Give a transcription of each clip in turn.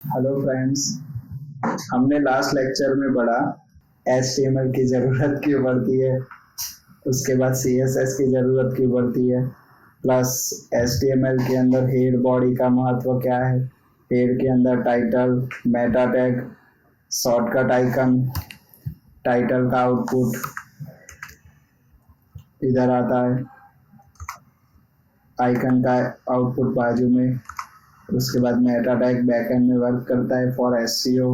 Hello friends. हमने last lecture में पढ़ा HTML की ज़रूरत क्यों पड़ती है, उसके बाद CSS की ज़रूरत क्यों पड़ती है, प्लस HTML के अंदर हेड बॉडी का महत्व क्या है, हेड के अंदर title, Meta tag, shortcut icon, title का आउटपुट इधर आता है, आइकन का आउटपुट बाजू में, उसके बाद मेटा टैग बैकएंड में वर्क करता है फॉर SEO।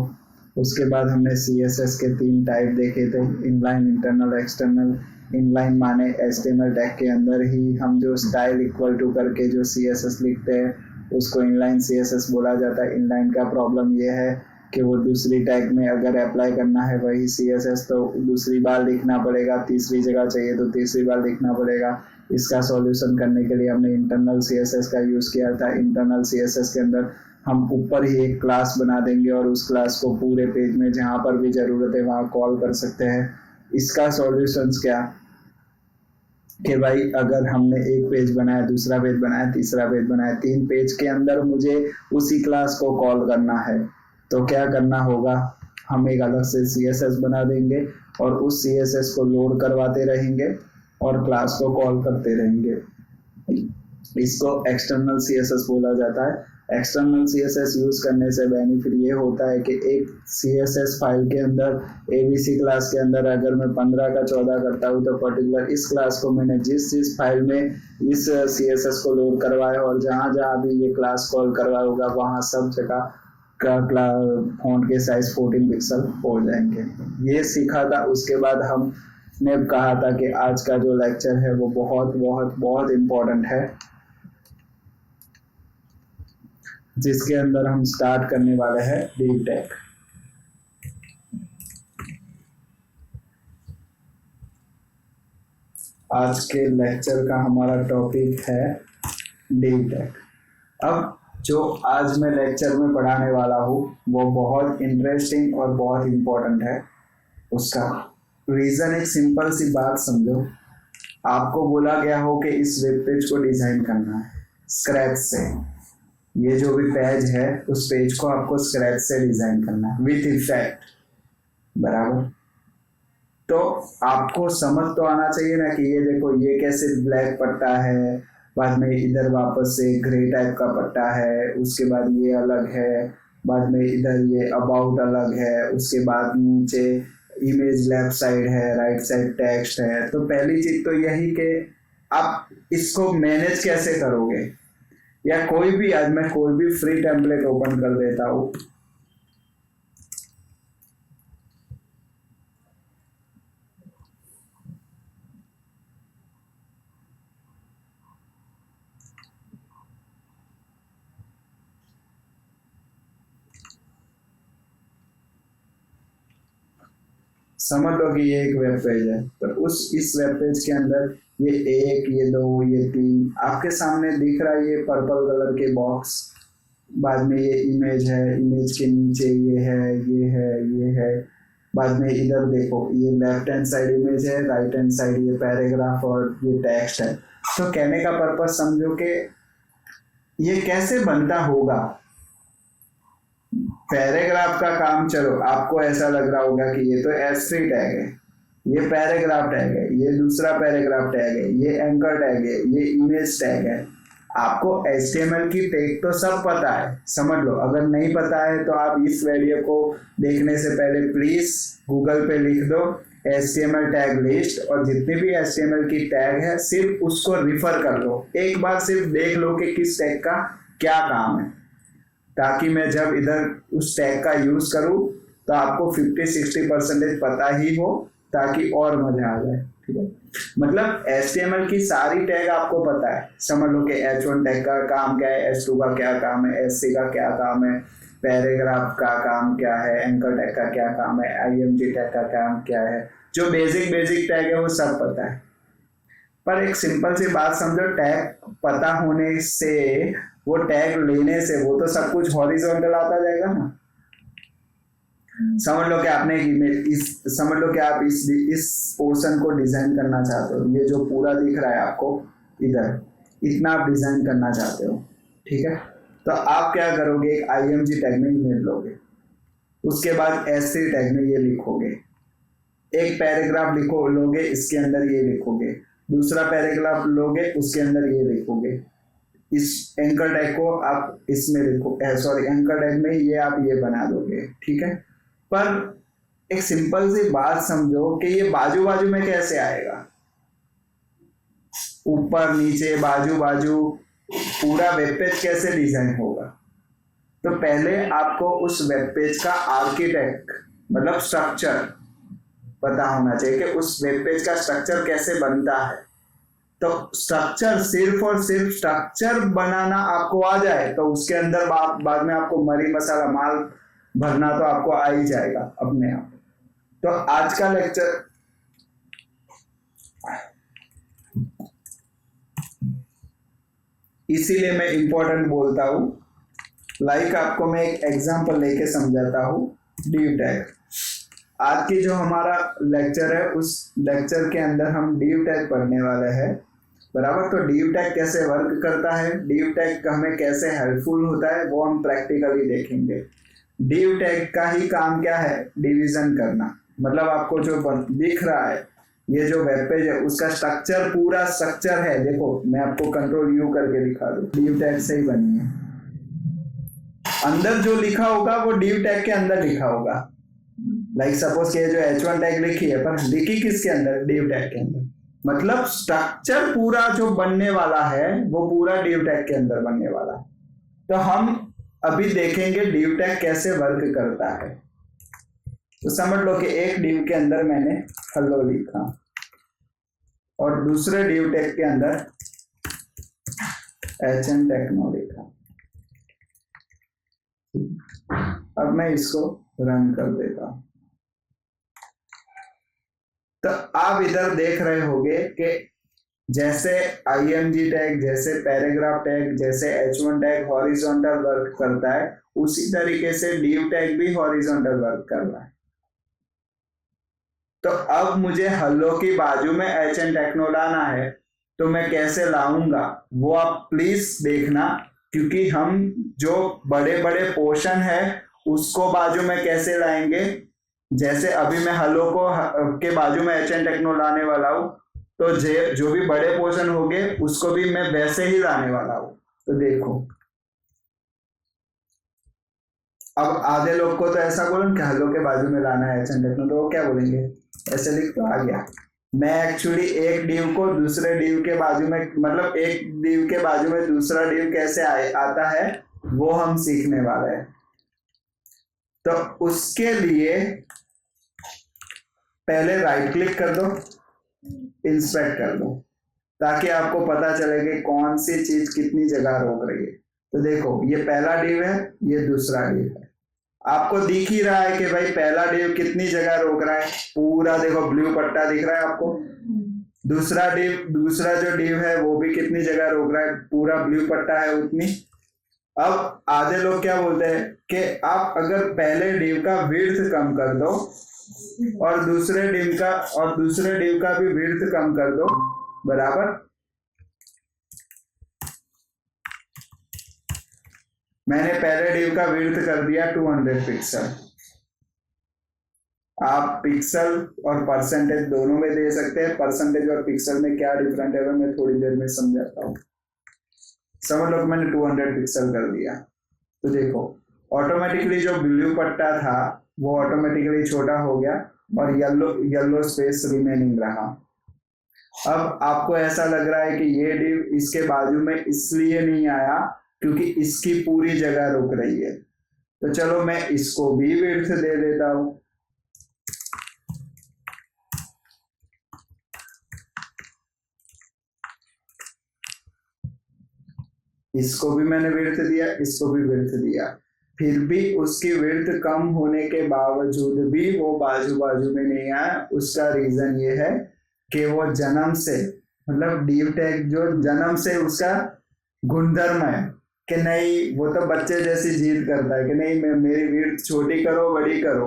उसके बाद हमने CSS के 3 टाइप देखे थे, इनलाइन, इंटरनल, एक्सटर्नल। इनलाइन माने HTML टैग के अंदर ही हम जो स्टाइल इक्वल टू करके जो CSS लिखते हैं उसको इनलाइन CSS बोला जाता है। इनलाइन का प्रॉब्लम यह है कि वो दूसरी टैग में अगर अप्लाई करना है वही CSS तो दूसरी बार लिखना पड़ेगा, तीसरी जगह चाहिए तो तीसरी बार लिखना पड़ेगा। इसका सॉल्यूशन करने के लिए हमने इंटरनल CSS का यूज़ किया था। इंटरनल CSS के अंदर हम ऊपर ही एक क्लास बना देंगे और उस क्लास को पूरे पेज में जहाँ पर भी ज़रूरत है वहाँ कॉल कर सकते हैं। इसका सॉल्यूशंस क्या कि भाई अगर हमने एक पेज बनाया, दूसरा पेज बनाया, तीसरा पेज बनाया, 3 पेज के अंदर मुझे उसी क्लास को कॉल करना है तो क्या करना होगा, हम एक अलग से CSS बना देंगे और उस CSS को लोड करवाते रहेंगे और क्लास को कॉल करते रहेंगे। इसको एक्सटर्नल CSS बोला जाता है। एक्सटर्नल CSS यूज करने से बेनिफिट ये होता है कि एक CSS फाइल के अंदर ABC क्लास के अंदर अगर मैं 15 का 14 करता हूँ तो पर्टिकुलर इस क्लास को मैंने जिस फाइल में इस CSS को लोड करवाया और जहाँ जहाँ भी ये क्लास कॉल करवाया होगा वहाँ सब जगह का फॉन्ट के साइज 14 पिक्सल हो जाएंगे। ये सीखा था। उसके बाद हमने कहा था कि आज का जो लेक्चर है वो बहुत बहुत बहुत इम्पोर्टेंट है, जिसके अंदर हम स्टार्ट करने वाले हैं डीप टैग। आज के लेक्चर का हमारा टॉपिक है डीप टैग। अब जो आज मैं लेक्चर में पढ़ाने वाला हूँ वो बहुत इंटरेस्टिंग और बहुत इम्पोर्टेंट है। उसका रीज़न एक सिंपल सी बात समझो, आपको बोला गया हो कि इस वेब पेज को डिज़ाइन करना है स्क्रैच से। ये जो भी पेज है उस पेज को आपको स्क्रैच से डिज़ाइन करना है विथ इफेक्ट, बराबर। तो आपको समझ तो आना चाहिए ना कि ये देखो ये कैसे ब्लैक पट्टा है, बाद में इधर वापस से ग्रे टाइप का पट्टा है, उसके बाद ये अलग है, बाद में इधर ये अबाउट अलग है, उसके बाद नीचे इमेज लेफ्ट साइड है, राइट साइड टेक्स्ट है। तो पहली चीज तो यही कि आप इसको मैनेज कैसे करोगे, या कोई भी, आज मैं कोई भी फ्री टेम्पलेट ओपन कर देता हूँ, समझ लो कि ये एक वेब पेज है तो इस वेब पेज के अंदर ये 1, ये 2, ये 3 आपके सामने दिख रहा है, ये पर्पल कलर के बॉक्स। बाद में ये इमेज है, इमेज के नीचे ये है, ये है, ये है। बाद में इधर देखो ये लेफ्ट हैंड साइड इमेज है, राइट हैंड साइड ये पैराग्राफ और ये टेक्स्ट है। तो कहने का पर्पस समझो कि ये कैसे बनता होगा। पैराग्राफ का काम, चलो आपको ऐसा लग रहा होगा कि ये तो S3 टैग है, ये पैराग्राफ टैग है, ये दूसरा पैराग्राफ टैग है, ये एंकर टैग है, ये इमेज टैग है। आपको HTML की टैग तो सब पता है, समझ लो। अगर नहीं पता है तो आप इस वीडियो को देखने से पहले प्लीज गूगल पे लिख दो HTML टैग लिस्ट और जितनी भी HTML की टैग है सिर्फ उसको रिफर कर लो, एक बार सिर्फ देख लो कि किस टैग का क्या काम है, ताकि मैं जब इधर उस टैग का यूज करूं तो आपको 50-60% पता ही हो, ताकि और मजा आ जाए। ठीक है, मतलब HTML की सारी टैग आपको पता है। समझ लो कि H1 टैग का काम क्या है, H2 का क्या काम है, SC का क्या काम है, पैराग्राफ का काम क्या है, एंकर टैग का क्या काम है, IMG टैग का काम क्या है। जो बेसिक टैग है वो सब पता है। पर एक सिंपल सी बात समझो, टैग पता होने से, वो टैग लेने से वो तो सब कुछ हॉरिजॉन्टल आता जाएगा ना। समझ लो कि आपने समझ लो कि आप इस पोर्शन को डिजाइन करना चाहते हो, ये जो पूरा दिख रहा है आपको इधर, इतना आप डिजाइन करना चाहते हो, ठीक है। तो आप क्या करोगे, एक IMG टैग में ईमेल लोगे, उसके बाद S3 टैग में ये लिखोगे, एक पैराग्राफ लोगे, इसके अंदर ये लिखोगे, दूसरा पैराग्राफ लोगे, उसके अंदर ये लिखोगे, इस एंकर टैग को आप इसमें लिखो, सॉरी एंकर टैग में ये आप ये बना दोगे, ठीक है। पर एक सिंपल सी बात समझो कि ये बाजू बाजू में कैसे आएगा, ऊपर नीचे बाजू बाजू पूरा वेब पेज कैसे डिजाइन होगा। तो पहले आपको उस वेब पेज का आर्किटेक्ट मतलब स्ट्रक्चर पता होना चाहिए कि उस वेब पेज का स्ट्रक्चर कैसे बनता है। तो स्ट्रक्चर सिर्फ और सिर्फ स्ट्रक्चर बनाना आपको आ जाए तो उसके अंदर बाद में आपको मरी मसाला माल भरना तो आपको आ ही जाएगा अपने आप। तो आज का लेक्चर इसीलिए मैं इंपॉर्टेंट बोलता हूं, लाइक आपको मैं एक एग्जांपल लेके समझाता हूं। डिव टैग, आज की जो हमारा लेक्चर है उस लेक्चर के अंदर हम डिव टैग पढ़ने वाले हैं, बराबर। तो डिव टैग कैसे वर्क करता है, डिव टैग हमें कैसे हेल्पफुल होता है, वो हम प्रैक्टिकली देखेंगे। डिव टैग का ही काम क्या है, डिवीजन करना। मतलब आपको जो दिख रहा है ये जो वेब पेज है उसका स्ट्रक्चर पूरा स्ट्रक्चर है, देखो मैं आपको कंट्रोल U करके दिखा दूं, डिव टैग से ही बनी है। अंदर जो लिखा होगा वो डिव टैग के अंदर लिखा होगा। लाइक सपोज के जो H1 टैग लिखी है पर लिखी किसके अंदर, डिव टैग के अंदर। मतलब स्ट्रक्चर पूरा जो बनने वाला है वो पूरा डिव टैग के अंदर बनने वाला है। तो हम अभी देखेंगे डिव टैग कैसे वर्क करता है। तो समझ लो कि एक डिव के अंदर मैंने हेलो लिखा और दूसरे डिव टैग के अंदर HN टेक्नो लिखा। अब मैं इसको रन कर देता हूं। तो आप इधर देख रहे होंगे कि जैसे IMG टैग, जैसे पैराग्राफ टैग, जैसे H1 टैग हॉरिजॉन्टल वर्क करता है, उसी तरीके से डिव टैग भी हॉरिजॉन्टल वर्क कर रहा है। तो अब मुझे हेलो की बाजू में HN टेक्नो लाना है, तो मैं कैसे लाऊंगा वो आप प्लीज देखना, क्योंकि हम जो बड़े बड़े पोर्शन है उसको बाजू में कैसे लाएंगे। जैसे अभी मैं हेलो को के बाजू में HN टेक्नो लाने वाला हूं, तो जो भी बड़े पोर्शन होंगे उसको भी मैं वैसे ही लाने वाला हूं। तो देखो अब आधे लोग को तो ऐसा बोलूं कि हेलो के बाजू में लाना है HN टेक्नो, तो वो क्या बोलेंगे, ऐसे लिख तो आ गया। मैं एक्चुअली एक डिव को दूसरे डिव के बाजू में, मतलब एक डिव के बाजू में दूसरा डिव कैसे आता है वो हम सीखने वाले हैं। तो उसके लिए पहले राइट क्लिक कर दो, इंस्पेक्ट कर दो, ताकि आपको पता चले कि कौन सी चीज कितनी जगह रोक रही है। तो देखो ये पहला डिव है, ये दूसरा डिव है। आपको दिख ही रहा है कि भाई पहला डिव कितनी जगह रोक रहा है, पूरा देखो ब्लू पट्टा दिख रहा है आपको। दूसरा जो डिव है वो भी कितनी जगह रोक रहा है, पूरा ब्लू पट्टा है उतनी। अब आधे लोग क्या बोलते हैं कि आप अगर पहले डिव का विड्थ कम कर दो और दूसरे डिव का भी विड्थ कम कर दो, बराबर। मैंने पहले डिव का विड्थ कर दिया 200 पिक्सल। आप पिक्सल और परसेंटेज दोनों में दे सकते हैं। परसेंटेज और पिक्सल में क्या डिफरेंट है मैं थोड़ी देर में समझाता हूँ। समझ लो मैंने 200 पिक्सल कर दिया, तो देखो ऑटोमेटिकली जो ब्लू पट्टा था वो ऑटोमेटिकली छोटा हो गया और येलो स्पेस रिमेनिंग रहा। अब आपको ऐसा लग रहा है कि ये डिव इसके बाजू में इसलिए नहीं आया क्योंकि इसकी पूरी जगह रुक रही है, तो चलो मैं इसको भी विड्थ दे देता हूं। इसको भी मैंने विड्थ दिया, इसको भी विड्थ दिया, फिर भी उसकी विड्थ कम होने के बावजूद भी वो बाजू बाजू में नहीं आया। उसका रीजन ये है कि वो जन्म से, मतलब डिव टैग जो जन्म से उसका गुणधर्म है कि नहीं, वो तो बच्चे जैसी जिद करता है कि नहीं मैं मेरी विड्थ छोटी करो बड़ी करो,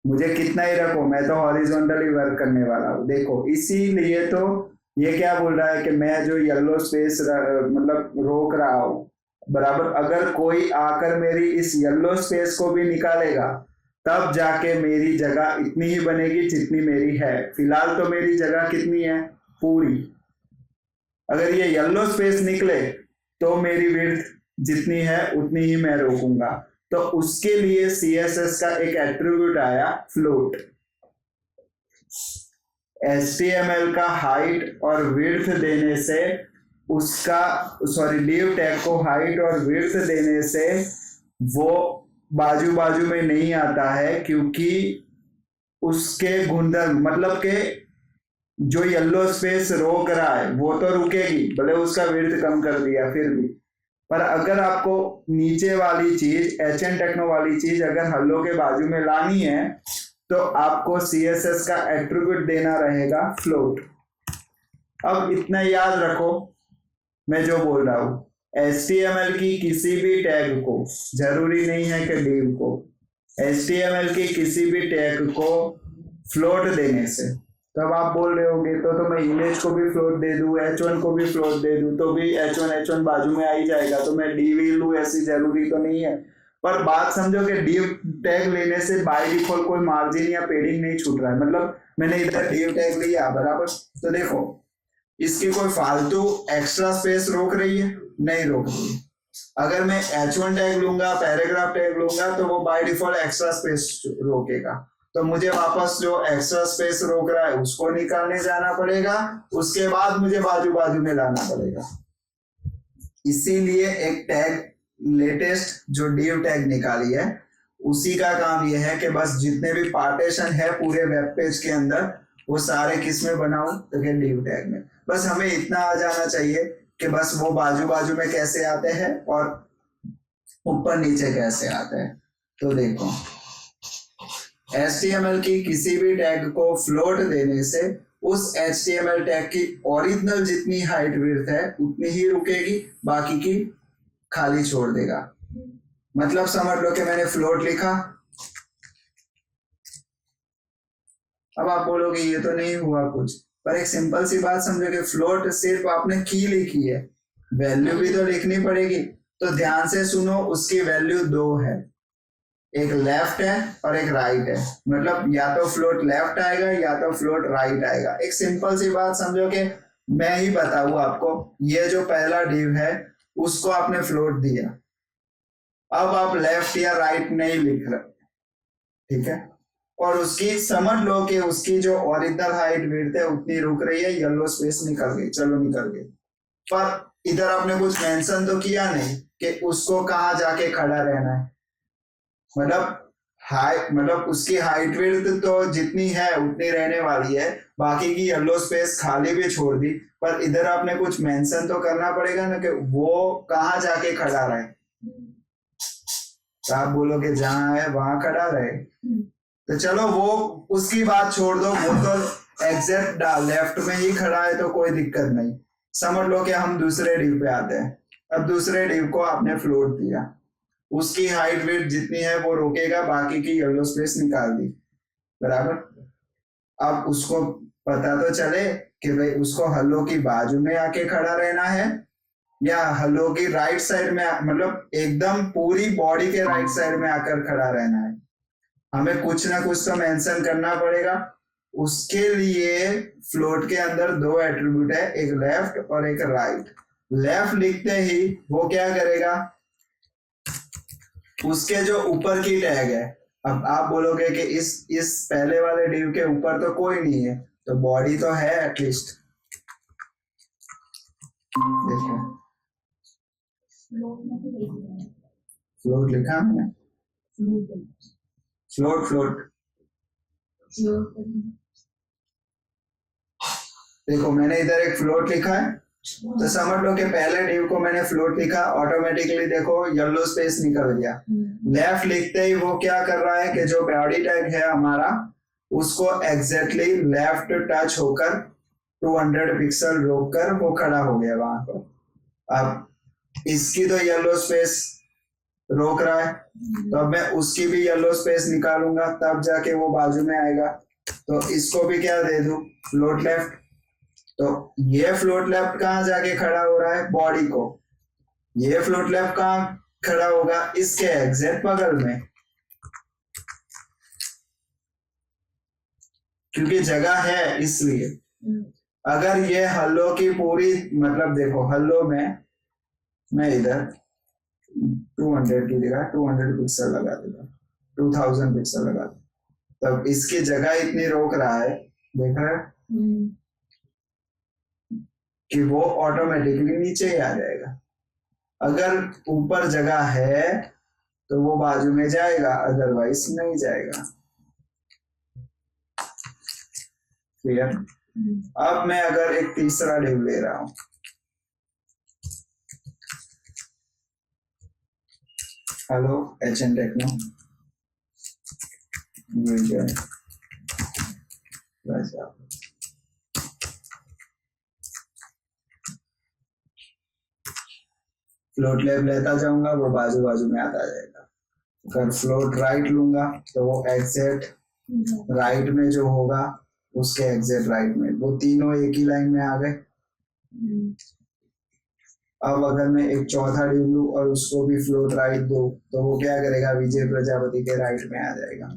मुझे कितना ही रखो, मैं तो हॉरिजॉन्टली वर्क करने वाला हूँ। देखो इसीलिए तो ये क्या बोल रहा है कि मैं जो येलो स्पेस मतलब रोक रहा हूँ बराबर। अगर कोई आकर मेरी इस येलो स्पेस को भी निकालेगा तब जाके मेरी जगह इतनी ही बनेगी जितनी मेरी है। फिलहाल तो मेरी जगह कितनी है, पूरी। अगर ये येलो स्पेस निकले तो मेरी विड्थ जितनी है उतनी ही मैं रोकूंगा। तो उसके लिए सीएसएस का एक एट्रीब्यूट आया, फ्लोट। HTML का हाइट और विड्थ देने से उसका, सॉरी, div टैग को हाइट और विड्थ देने से वो बाजू बाजू में नहीं आता है, क्योंकि उसके गुणधर्म, मतलब के जो येलो स्पेस रोक रहा है वो तो रुकेगी, भले उसका विड्थ कम कर दिया फिर भी। पर अगर आपको नीचे वाली चीज, HN टेक्नो वाली चीज अगर हेलो के बाजू में लानी है तो आपको CSS का एट्रीब्यूट देना रहेगा, फ्लोट। अब इतना याद रखो मैं जो बोल रहा हूं, HTML की किसी भी टैग को, जरूरी नहीं है कि div को, HTML की किसी भी टैग को फ्लोट देने से, तब आप बोल रहे होगे तो मैं इमेज को भी फ्लोट दे दूं, H1 को भी फ्लोट दे दूं तो भी H1 बाजू में आ ही जाएगा, तो मैं div लूं ऐसी जरूरी तो नहीं है। पर बात समझो कि div टैग लेने से बाय डिफॉल्ट कोई मार्जिन या पेडिंग नहीं छूट रहा है। मतलब मैंने इधर div टैग लिया, बराबर, तो देखो इसकी कोई फालतू एक्स्ट्रा स्पेस रोक रही है, नहीं रोक रही है। अगर मैं H1 टैग लूंगा, पैराग्राफ टैग लूंगा, तो वो बाय डिफॉल्ट एक्स्ट्रा स्पेस रोकेगा। तो मुझे वापस जो एक्स्ट्रा स्पेस रोक रहा है उसको निकालने जाना पड़ेगा, उसके बाद मुझे बाजू बाजू में लाना पड़ेगा। इसीलिए एक टैग लेटेस्ट जो div टैग निकाली है, उसी का काम यह है कि बस जितने भी पार्टीशन है पूरे वेब पेज के अंदर, वो सारे किस में बनाऊं, तो div टैग में। बस हमें इतना आ जाना चाहिए कि बस वो बाजू बाजू में कैसे आते हैं और ऊपर नीचे कैसे आते हैं। तो देखो, HTML की किसी भी टैग को फ्लोट देने से उस HTML टैग की ओरिजिनल जितनी हाइट विड्थ है उतनी ही रुकेगी, बाकी की खाली छोड़ देगा। मतलब समझ लो कि मैंने फ्लोट लिखा। अब आप बोलोगे ये तो नहीं हुआ कुछ, पर एक सिंपल सी बात समझो कि फ्लोट सिर्फ आपने की लिखी है, वैल्यू भी तो लिखनी पड़ेगी। तो ध्यान से सुनो, उसकी वैल्यू दो है, एक लेफ्ट है और एक राइट है। मतलब या तो फ्लोट लेफ्ट आएगा या तो फ्लोट राइट आएगा। एक सिंपल सी बात समझो कि मैं ही बताऊं आपको, ये जो पहला div है उसको आपने फ्लोट दिया, अब आप लेफ्ट या राइट नहीं लिख रहे, ठीक है, और उसकी समझ लो कि उसकी जो ओरिजिनल हाइट विड्थ है उतनी रुक रही है, येलो स्पेस निकल गई, चलो निकल गई। पर इधर आपने कुछ मेंशन तो किया नहीं कि उसको कहाँ जाके खड़ा रहना है। मतलब उसकी हाइट विड्थ तो जितनी है उतनी रहने वाली है, बाकी की येलो स्पेस खाली भी छोड़ दी। पर इधर आपने कुछ मेंशन तो करना पड़ेगा ना कि वो कहाँ जाके खड़ा रहे। तो आप बोलोगे जहां है वहां खड़ा रहे, तो चलो वो उसकी बात छोड़ दो, वो तो एग्जैक्ट लेफ्ट में ही खड़ा है तो कोई दिक्कत नहीं। समझ लो कि हम दूसरे div पे आते हैं। अब दूसरे div को आपने फ्लोट दिया, उसकी हाइट विड्थ जितनी है वो रोकेगा, बाकी की येलो स्पेस निकाल दी, बराबर। अब उसको पता तो चले कि भाई उसको हेलो की बाजू में आके खड़ा रहना है या हेलो की राइट साइड में, मतलब एकदम पूरी बॉडी के राइट साइड में आकर खड़ा रहना है। हमें कुछ ना कुछ तो मेंशन करना पड़ेगा। उसके लिए फ्लोट के अंदर दो एट्रीब्यूट है, एक लेफ्ट और एक राइट। लेफ्ट लिखते ही वो क्या करेगा, उसके जो ऊपर की टैग है, अब आप बोलोगे कि इस पहले वाले div के ऊपर तो कोई नहीं है, तो बॉडी तो है एटलीस्ट। देखो फ्लोट लिखा मैंने, फ्लोट देखो मैंने इधर एक फ्लोट लिखा है, तो समझ लो कि पहले div को मैंने फ्लोट लिखा, ऑटोमेटिकली देखो येलो स्पेस निकल गया। लेफ्ट लिखते ही वो क्या कर रहा है कि जो बॉडी टैग है हमारा, उसको एग्जैक्टली लेफ्ट टच होकर 200 पिक्सल रोककर वो खड़ा हो गया वहां पर। अब इसकी तो येलो स्पेस रोक रहा है, तो अब मैं उसकी भी येलो स्पेस निकालूंगा, तब जाके वो बाजू में आएगा। तो इसको भी क्या दे दूं, फ्लोट लेफ्ट। तो ये फ्लोट लेफ्ट कहाँ जाके खड़ा हो रहा है, बॉडी को। ये फ्लोट लैब कहाँ खड़ा होगा? इसके एग्जैक्ट बगल में, क्योंकि जगह है इसलिए। अगर ये हल्लो की पूरी, मतलब देखो हल्लो में मैं इधर 200 की जगह 200 पिक्सल लगा देगा, 2000 पिक्सल लगा देगा, तब इसकी जगह इतनी रोक रहा है, देख रहे हैं कि वो ऑटोमेटिकली नीचे ही आ जाएगा। अगर ऊपर जगह है तो वो बाजू में जाएगा, अदरवाइज नहीं जाएगा। क्लियर? अब मैं अगर एक तीसरा डिव ले रहा हूं, hello HN techno, float lab लेता जाऊंगा, वो बाजू बाजू में आता जाएगा। अगर फ्लोट राइट लूंगा तो वो एग्जैक्ट राइट में जो होगा उसके एग्जैक्ट राइट में, वो तीनों एक ही लाइन में आ गए। अब अगर मैं एक चौथा डिव लूं और उसको भी फ्लोट राइट दूं तो वो क्या करेगा? विजय प्रजापति के राइट में आ जाएगा।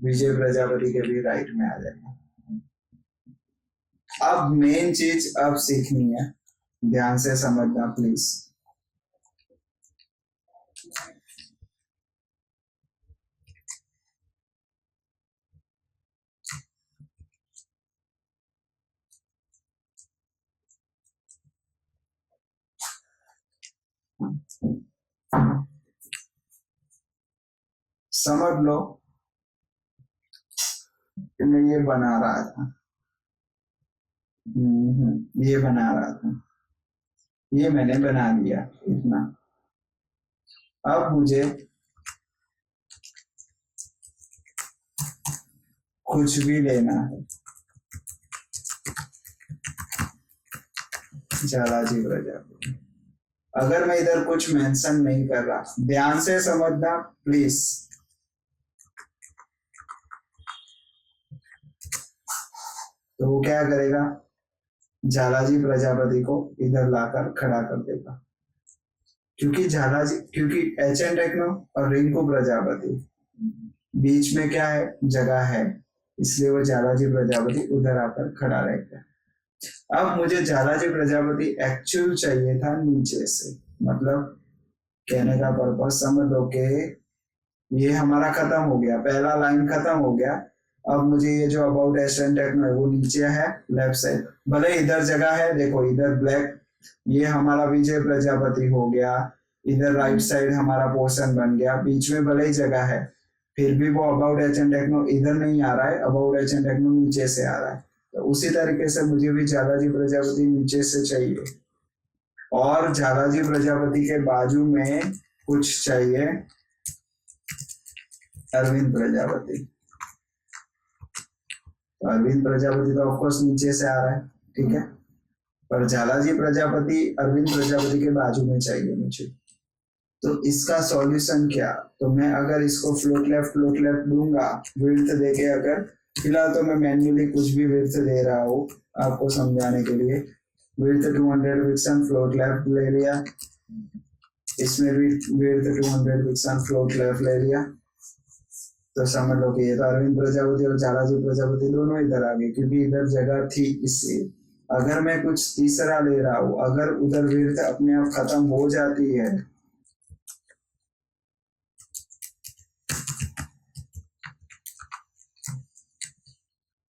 विजय प्रजापति के भी राइट में आ जाएगा। अब मेन चीज अब सीखनी है, ध्यान से समझना प्लीज। समझ लो कि मैं ये बना रहा था, ये बना रहा था, ये मैंने बना दिया इतना। अब मुझे कुछ भी लेना है, झालाजी प्रजापति। अगर मैं इधर कुछ मेंशन नहीं कर रहा, ध्यान से समझना प्लीज। तो वो क्या करेगा? झालाजी प्रजापति को इधर लाकर खड़ा कर देगा, क्योंकि एचएन टेक्नो और रिंकू प्रजापति बीच में क्या है? जगह है, इसलिए वो झालाजी प्रजापति उधर आकर खड़ा रहेगा। अब मुझे झालाजी प्रजापति एक्चुअल चाहिए था नीचे से, मतलब कहने का पर्पस समझ लो कि ये हमारा खत्म हो गया, पहला लाइन खत्म हो गया। अब मुझे ये जो अबाउट एचएन टेक्नो है वो नीचे है लेफ्ट साइड, भले इधर जगह है, देखो इधर ब्लैक, ये हमारा विजय प्रजापति हो गया, इधर राइट साइड हमारा पोर्शन बन गया, बीच में भले ही जगह है, फिर भी वो अबाउट एचएन टेक्नो इधर नहीं आ रहा है, अबाउट एचएन टेक्नो नीचे से आ रहा है। तो उसी तरीके से मुझे भी झालाजी प्रजापति नीचे से चाहिए, और झालाजी प्रजापति के बाजू में कुछ चाहिए अरविंद प्रजापति। तो अरविंद प्रजापति तो ऑफकोर्स नीचे से आ रहा है, ठीक है, पर झालाजी प्रजापति अरविंद प्रजापति के बाजू में चाहिए मुझे। तो इसका सॉल्यूशन क्या? तो मैं अगर इसको फ्लोट लेफ्ट दूंगा विड्थ देके, अगर फिलहाल तो मैं मैन्युअली कुछ भी विड्थ दे रहा हूँ आपको समझाने के लिए, विड्थ 200 पिक्सल फ्लोट लेफ्ट ले लिया, इसमें भी विड्थ 200 पिक्सल फ्लोट लेफ्ट ले लिया, तो समझ लो कि ये तो अरविंद प्रजापति और झालाजी प्रजापति दोनों इधर आ गए, क्योंकि इधर जगह थी इसलिए। अगर मैं कुछ तीसरा ले रहा हूं, अगर उधर विड्थ अपने आप खत्म हो जाती है,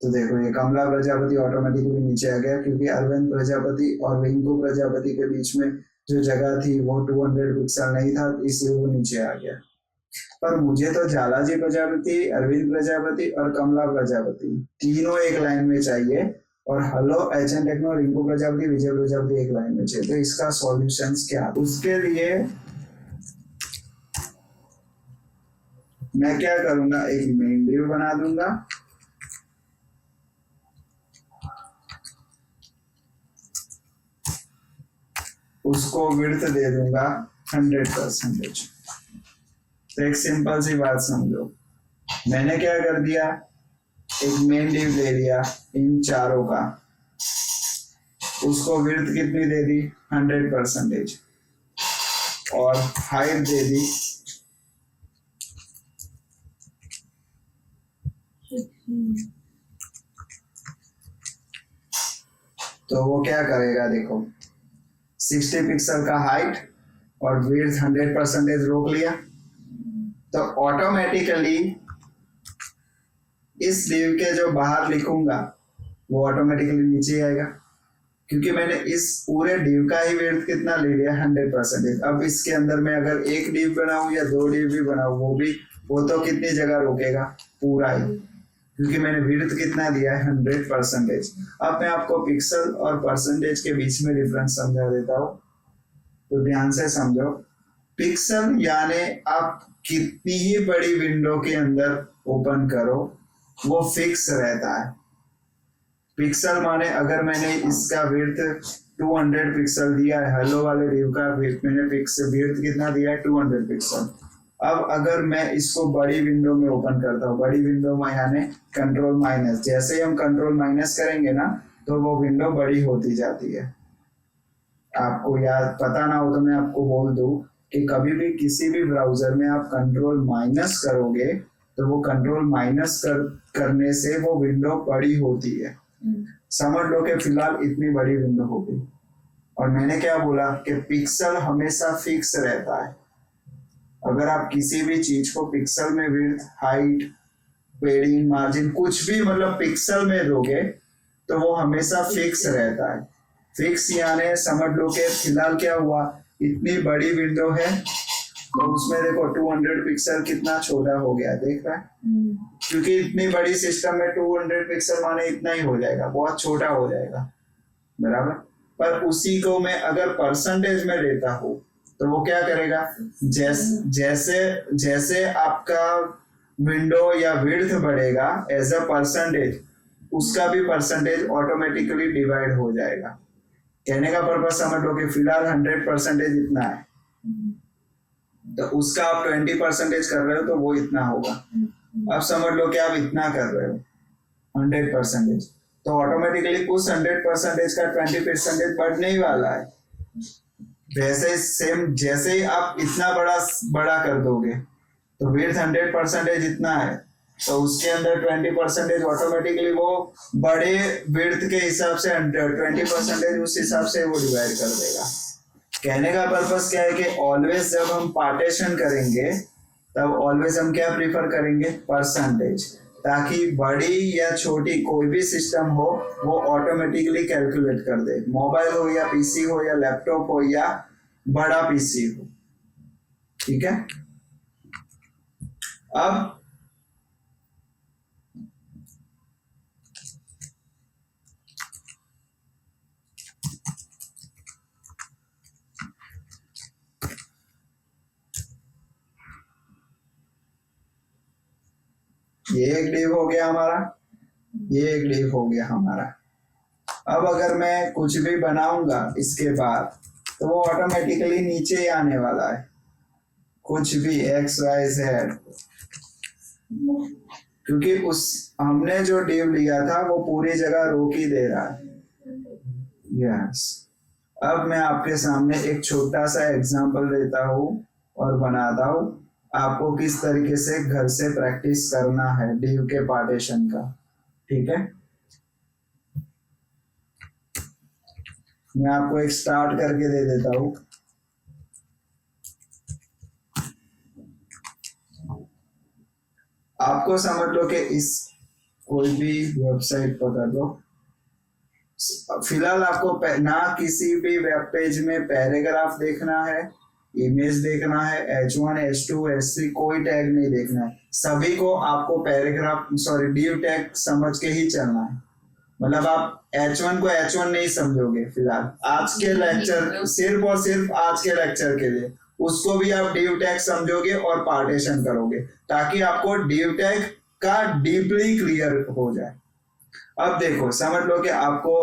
तो देखो ये कमला प्रजापति ऑटोमेटिकली नीचे आ गया, क्योंकि अरविंद प्रजापति और रिंकू प्रजापति के बीच में जो जगह थी वो 200 पिक्सल नहीं था, इसलिए वो नीचे आ गया। पर मुझे तो झालाजी प्रजापति, अरविंद प्रजापति और कमला प्रजापति तीनों एक लाइन में चाहिए, और hello HN techno, Rinku Prajapati, Vijay Prajapati एक लाइन में चाहिए। तो इसका सॉल्यूशंस क्या? उसके लिए मैं क्या करूंगा? एक मेन डिव बना दूंगा, उसको विड्थ दे दूंगा 100%। तो एक सिंपल सी बात समझो, मैंने क्या कर दिया? एक मेन डिव ले लिया, इन चारों का, उसको विड्थ कितनी दे दी 100% और हाइट दे दी तो वो क्या करेगा देखो 60 पिक्सल का हाइट और विड्थ 100% रोक लिया तो ऑटोमेटिकली इस div के जो बाहर लिखूंगा वो ऑटोमेटिकली नीचे आएगा क्योंकि मैंने इस पूरे div का ही विड्थ कितना ले लिया 100%। अब इसके अंदर मैं अगर एक div बनाऊं या दो div भी बनाऊं वो तो कितनी जगह रोकेगा पूरा ही क्योंकि मैंने विड्थ कितना दिया है 100%। अब मैं आपको पिक्सल और परसेंटेज के बीच में डिफरेंस समझा देता हूँ तो ध्यान से समझो। पिक्सल यानी आप कितनी ही बड़ी विंडो के अंदर ओपन करो वो फिक्स रहता है। पिक्सल माने अगर मैंने इसका विड्थ 200 पिक्सल दिया है, हेलो वाले div का मैंने विड्थ कितना दिया है 200 पिक्सल। अब अगर मैं इसको बड़ी विंडो में ओपन करता हूँ, बड़ी विंडो में यानी कंट्रोल माइनस, जैसे ही हम कंट्रोल माइनस करेंगे ना तो वो विंडो बड़ी होती जाती है। आपको याद पता ना हो तो मैं आपको बोल दूं कि कभी भी किसी भी ब्राउजर में आप कंट्रोल माइनस करोगे तो वो कंट्रोल माइनस करने से वो विंडो बड़ी होती है। समझ लो कि फिलहाल इतनी बड़ी विंडो होगी और मैंने क्या बोला कि पिक्सल हमेशा फिक्स रहता है। अगर आप किसी भी चीज को पिक्सल में विड्थ, हाइट, पेडिंग, मार्जिन कुछ भी मतलब पिक्सल में दोगे तो वो हमेशा फिक्स रहता है। फिक्स यानी समझ लो कि फिलहाल क्या हुआ इतनी बड़ी विंडो है तो उसमें देखो 200 पिक्सल कितना छोटा हो गया, देख रहा है क्योंकि इतनी बड़ी सिस्टम में 200 पिक्सल माने इतना ही हो जाएगा, बहुत छोटा हो जाएगा बराबर। पर उसी को मैं अगर परसेंटेज में लेता हूँ तो वो क्या करेगा जैसे आपका विंडो या विड्थ बढ़ेगा एज अ परसेंटेज उसका भी परसेंटेज ऑटोमेटिकली डिवाइड हो जाएगा। कहने का पर्पस समझ लो कि फिलहाल 100% इतना है तो उसका आप 20% कर रहे हो तो वो इतना होगा। अब समझ लो कि आप इतना कर रहे हो 100% तो ऑटोमेटिकली उस 100% का 20% बढ़ने ही वाला है। वैसे सेम जैसे ही आप इतना बड़ा कर दोगे तो विड्थ 100% इतना है तो उसके अंदर 20% ऑटोमेटिकली वो बड़े विड्थ के हिसाब से 20% उस हिसाब से वो डिवाइड कर देगा। कहने का पर्पस क्या है कि ऑलवेज जब हम पार्टीशन करेंगे तब ऑलवेज हम क्या प्रीफर करेंगे परसेंटेज, ताकि बड़ी या छोटी कोई भी सिस्टम हो वो ऑटोमेटिकली कैलकुलेट कर दे। मोबाइल हो या पीसी हो या लैपटॉप हो या बड़ा पीसी हो, ठीक है। अब ये एक div हो गया हमारा, ये एक div हो गया हमारा। अब अगर मैं कुछ भी बनाऊंगा इसके बाद तो वो ऑटोमेटिकली नीचे ही आने वाला है, कुछ भी x y z, क्योंकि उस हमने जो div लिया था वो पूरी जगह रोक ही दे रहा है। यस अब मैं आपके सामने एक छोटा सा एग्जांपल देता हूँ और बनाता हूँ आपको किस तरीके से घर से प्रैक्टिस करना है div के पार्टीशन का, ठीक है। मैं आपको एक स्टार्ट करके दे देता हूँ। आपको समझ लो कि इस कोई भी वेबसाइट पकड़ लो, फिलहाल आपको ना किसी भी वेब पेज में पैराग्राफ देखना है, इमेज देखना है, H1, H2, H3 कोई टैग नहीं देखना है। सभी को आपको पैराग्राफ div टैग समझ के ही चलना है। मतलब आप H1 को H1 नहीं समझोगे फिलहाल आज के लेक्चर, सिर्फ और सिर्फ आज के लेक्चर के लिए उसको भी आप div टैग समझोगे और पार्टीशन करोगे ताकि आपको div टैग का डीपली क्लियर हो जाए। अब देखो समझ लो कि आपको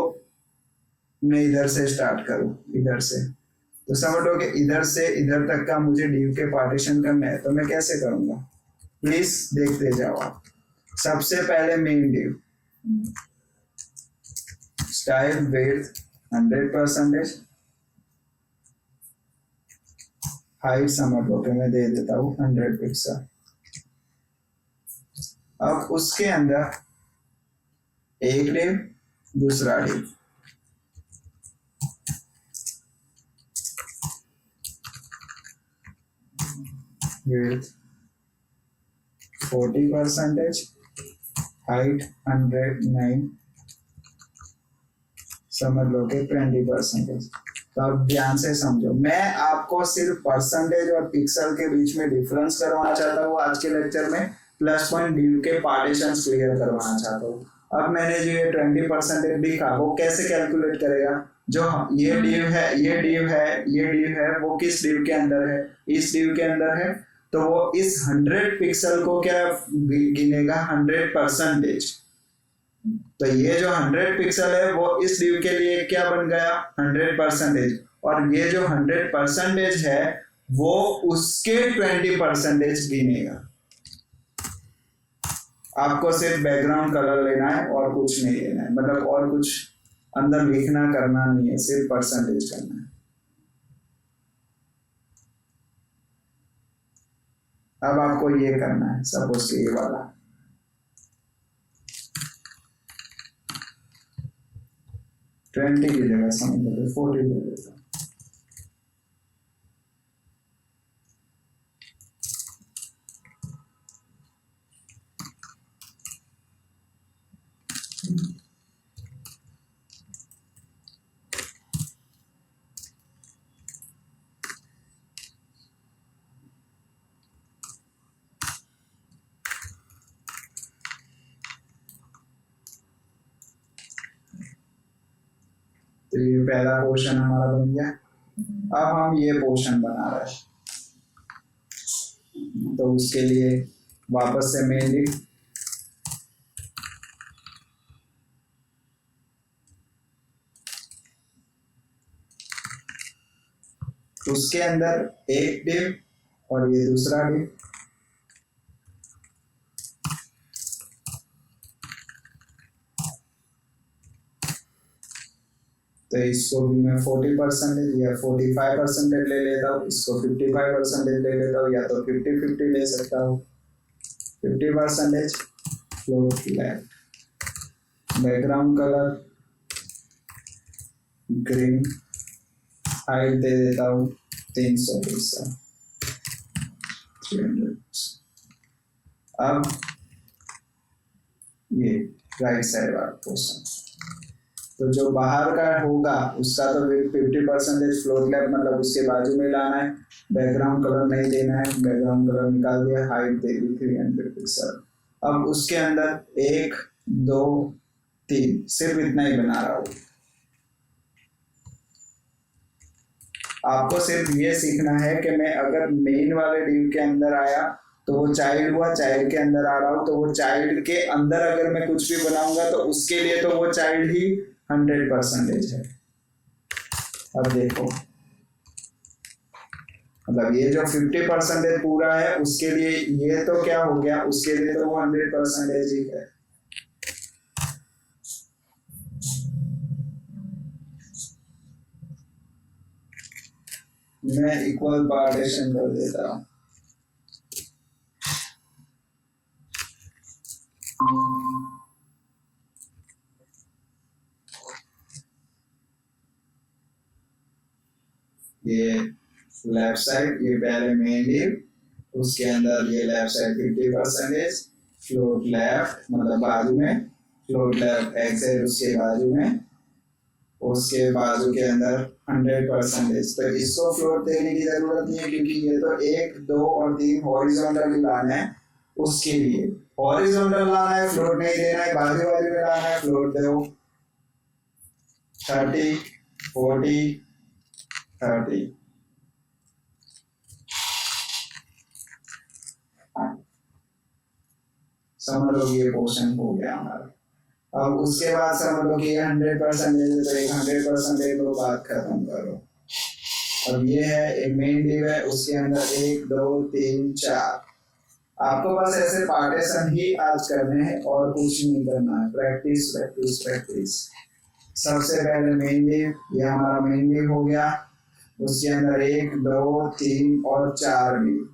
मैं इधर से स्टार्ट करूं, इधर से, तो समझ लो कि इधर से इधर तक का मुझे div के पार्टीशन करना है तो मैं कैसे करूंगा, प्लीज देखते जाओ आप। सबसे पहले main div, type width 100%, height समझ लो कि मैं दे देता हूँ 100 पिक्सल। अब उसके अंदर एक डिव, दूसरा डिव, विड्थ 40%, हाइट 100 नहीं, समझ लो कि 20%। तो अब ध्यान से समझो, मैं आपको सिर्फ परसेंटेज और पिक्सल के बीच में डिफरेंस करवाना चाहता हूँ आज के लेक्चर में, प्लस पॉइंट डिव के पार्टीशन क्लियर करवाना चाहता हूँ। अब मैंने जो ये 20% लिखा वो कैसे कैलकुलेट करेगा? जो ये डिव है, ये डिव है, ये डिव है, वो किस डिव के अंदर है? इस डिव के अंदर है। तो वो इस 100 पिक्सल को क्या गिनेगा? 100%। तो ये जो 100 पिक्सल है वो इस डिव के लिए क्या बन गया? 100%। और ये जो 100% है वो उसके 20% गिनेगा। आपको सिर्फ बैकग्राउंड कलर लेना है और कुछ नहीं लेना है, मतलब और कुछ अंदर लिखना करना नहीं है, सिर्फ परसेंटेज करना है। अब आपको ये करना है, सपोज ये वाला 20 की जगह समझ लो 40 ले लेता हूं। तो ये पहला पोर्शन हमारा बन गया। अब हम ये पोर्शन बना रहे हैं, तो उसके लिए वापस से मेन लिख, उसके अंदर एक डिव और ये दूसरा डिव, तो इसको भी मैं 40% या 45% ले लेता हूँ, इसको 55% ले लेता हूँ, या तो 50-50 ले सकता हूँ। 50% float left, background colour green, height दे देता हूँ 320। अब ये राइट साइड वाला पोर्शन, तो जो बाहर का होगा उसका तो 50% फ्लोट लेफ्ट, मतलब उसके बाजू में लाना है। बैकग्राउंड कलर नहीं देना है, बैकग्राउंड कलर निकाल दिया, हाइट दे दी 300 पिक्सल। अब उसके अंदर 1 2 3 सिर्फ इतना ही बना रहा हूँ। आपको सिर्फ ये सीखना है कि मैं अगर मेन वाले डिव के अंदर आया तो वो चाइल्ड हुआ, चाइल्ड के अंदर आ रहा हूँ तो वो चाइल्ड के अंदर अगर मैं कुछ भी बनाऊंगा तो उसके लिए तो वो चाइल्ड ही 100% है। अब देखो, मतलब ये जो 50% पूरा है उसके लिए ये तो क्या हो गया, उसके लिए तो वो 100% ही है। मैं इक्वल पार्टीशन कर देता हूं। ये लेफ्ट साइड, ये पहले मेन डिव, उसके अंदर ये लेफ्ट साइड 50%, फ्लोट लेफ्ट मतलब बाजू में, फ्लोट लेफ्ट एक्स है उसके बाजू में, उसके बाजू के अंदर 100%। तो इसको फ्लोट देने की जरूरत नहीं है क्योंकि ये तो 1 2 और 3 हॉरिजॉन्टल लाना है, उसके लिए हॉरिजॉन्टल लाना है, फ्लोट नहीं देना है, बाजू बाजू में लाना है, फ्लोट दो 30 40 30। समझ लो ये पोर्शन हो गया हमारा। अब उसके बाद समझ लो कि 100% है तो 100% ले लो, बात खत्म करो। अब ये है एक मेन डिव है, उसके अंदर 1 2 3 4। आपको बस ऐसे पार्टीशन ही आज करने हैं और कुछ नहीं करना है। प्रैक्टिस प्रैक्टिस प्रैक्टिस, सबसे पहले मेन लीव, ये हमारा मेन लीव हो गया, उसके अंदर 1 2 3 और 4 लीव,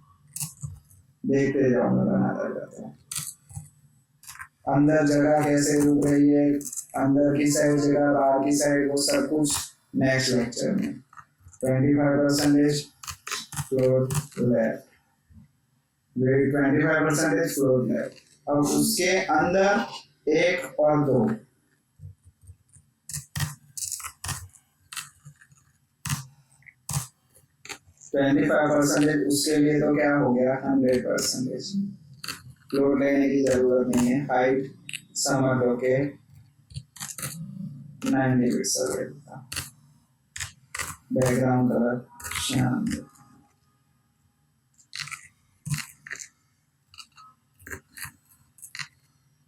देखते जाओ मैं बनाता जाता हूँ। अंदर जगह कैसे रुक रही है, अंदर की साइड जगह, बाहर की साइड, वो सब कुछ नेक्स्ट लेक्चर में। 25% फ्लोट लेफ्ट, 25% फ्लोट लेफ्ट। अब उसके अंदर 1 और 2, 25%, उसके लिए तो क्या हो गया 100%। फ्लोट लेने की जरूरत नहीं है। हाइट समझ लो के 90 पिक्सल रहता, background colour Shyam,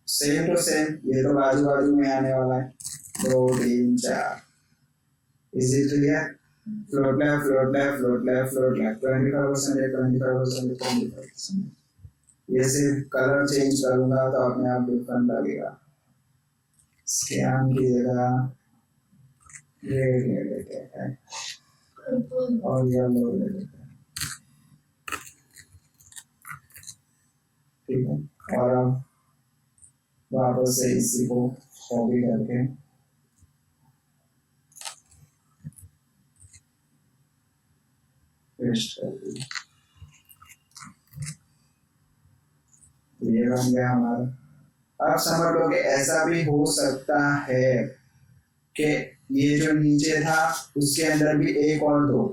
same to same, ये तो बाजू बाजू में आने वाला है, 2 3 4, easy clear. Float left float left float left float left, 25% 25% 25%। ये सिर्फ कलर चेंज करूंगा तो अपने आप डिफरेंट लगेगा। स्कैन की जगह रेड ले लेते हैं और येलो ले लेते हैं, ठीक है। और अब वापस से इसी को कॉपी करके पेस्ट कर दिया, ये बन गया हमारा। अब समझ लो कि ऐसा भी हो सकता है कि ये जो नीचे था उसके अंदर भी 1 और 2,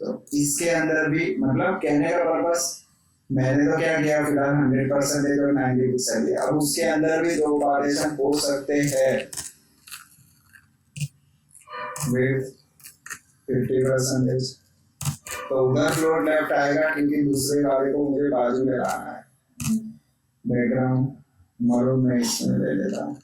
तो इसके अंदर भी, मतलब कहने का पर्पस, मैंने तो क्या किया फिलहाल 100% और 90% दिया। अब उसके अंदर भी 2 पार्टीशन हो सकते हैं, विड्थ 50%, तो उधर फ्लोट लेफ्ट आएगा क्योंकि दूसरे वाले को मुझे बाजू में लाना है। बैकग्राउंड मरून में इसमें ले लेता हूँ,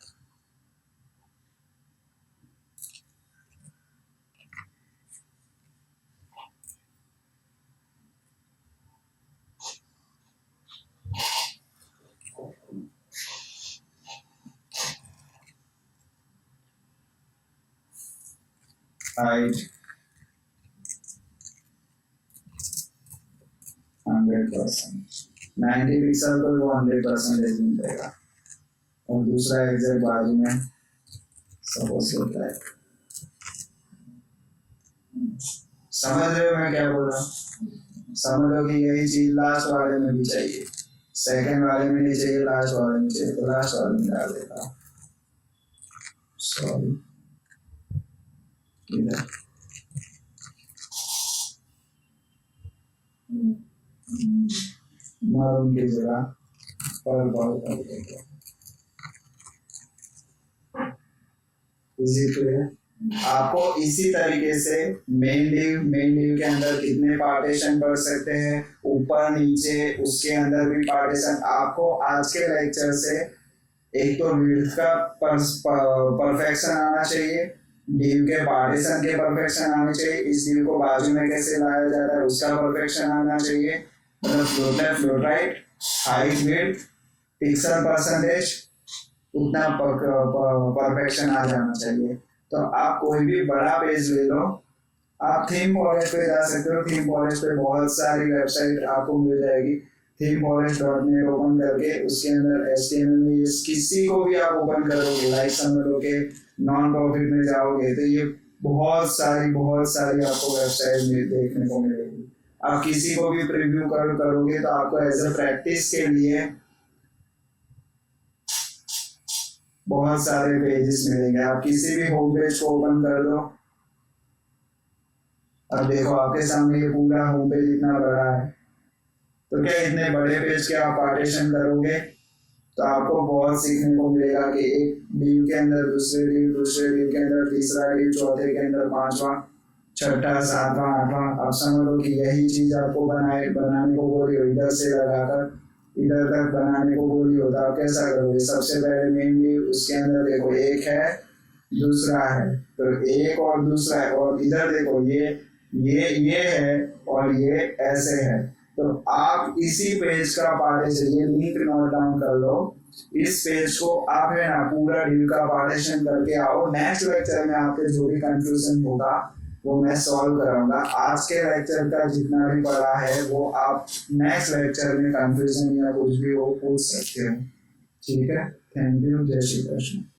हाइट 100%, 90 पिक्सल तो वो 100% मिलेगा, और दूसरा एग्जैक्ट बाजू में सपोज होता है। समझ रहे हो मैं क्या बोल रहा हूँ? समझ लो कि यही चीज लास्ट वाले में भी चाहिए, सेकंड वाले में नहीं चाहिए, लास्ट वाले में चाहिए, तो लास्ट वाले में डाल देता हूँ। सॉरी, इधर मारून की जगह पर बहुत कर देंगे, इजी क्लियर। आपको इसी तरीके से मेन लीव के अंदर कितने पार्टीशन कर सकते हैं, ऊपर नीचे, उसके अंदर भी पार्टीशन। आपको आज के लेक्चर से एक तो विड्थ का परफेक्शन आना चाहिए, लीव के पार्टीशन के परफेक्शन आने चाहिए, इस लीव को बाजू में कैसे लाया जाता है उसका परफेक्शन आना चाहिए, मतलब float left float right, height width pixel percentage, उतना परफेक्शन आ जाना चाहिए। तो आप कोई भी बड़ा पेज ले लो, आप थीम फॉरेस्ट पे जा सकते हो, थीम फॉरेस्ट पे बहुत सारी वेबसाइट आपको मिल जाएगी। themeforest.net ओपन करके उसके अंदर HTML में किसी को भी आप ओपन करोगे, लाइक समझ लो कि नॉन प्रॉफिट में जाओगे तो ये बहुत सारी आपको वेबसाइट में देखने को मिलेगी। आप किसी को भी प्रीव्यू करोगे तो आपको एज अ प्रैक्टिस के लिए बहुत सारे पेजेस मिलेंगे। आप किसी भी होम पेज को ओपन कर लो, अब देखो आपके सामने ये पूरा होम पेज इतना बड़ा है, तो क्या इतने बड़े पेज के आप पार्टीशन करोगे तो आपको बहुत सीखने को मिलेगा कि एक लीव के अंदर दूसरे लीव के अंदर तीसरा लीव, चौथे के अंदर पांचवा, छठा, सातवां, आठवां। आप समझ लो कि यही चीज आपको बनाने को बोली हो, इधर से लगाकर इधर तक बनाने को बोली हो, तो आप कैसा करोगे? सबसे पहले मेन लीव, उसके अंदर देखो एक है दूसरा है, तो एक और दूसरा है, और इधर देखो ये है और ये ऐसे है। तो आप इसी पेज का पार्टीशन, ये लिंक नोट डाउन कर लो, इस पेज को आप है ना पूरा div का पार्टीशन करके आओ। नेक्स्ट लेक्चर में आपके जो भी कंफ्यूजन होगा वो मैं सॉल्व कराऊंगा। आज के लेक्चर का जितना भी पढ़ा है वो आप नेक्स्ट लेक्चर में कंफ्यूजन या कुछ भी हो पूछ सकते हो। ठीक है, थैंक यू, जय श्री कृष्ण।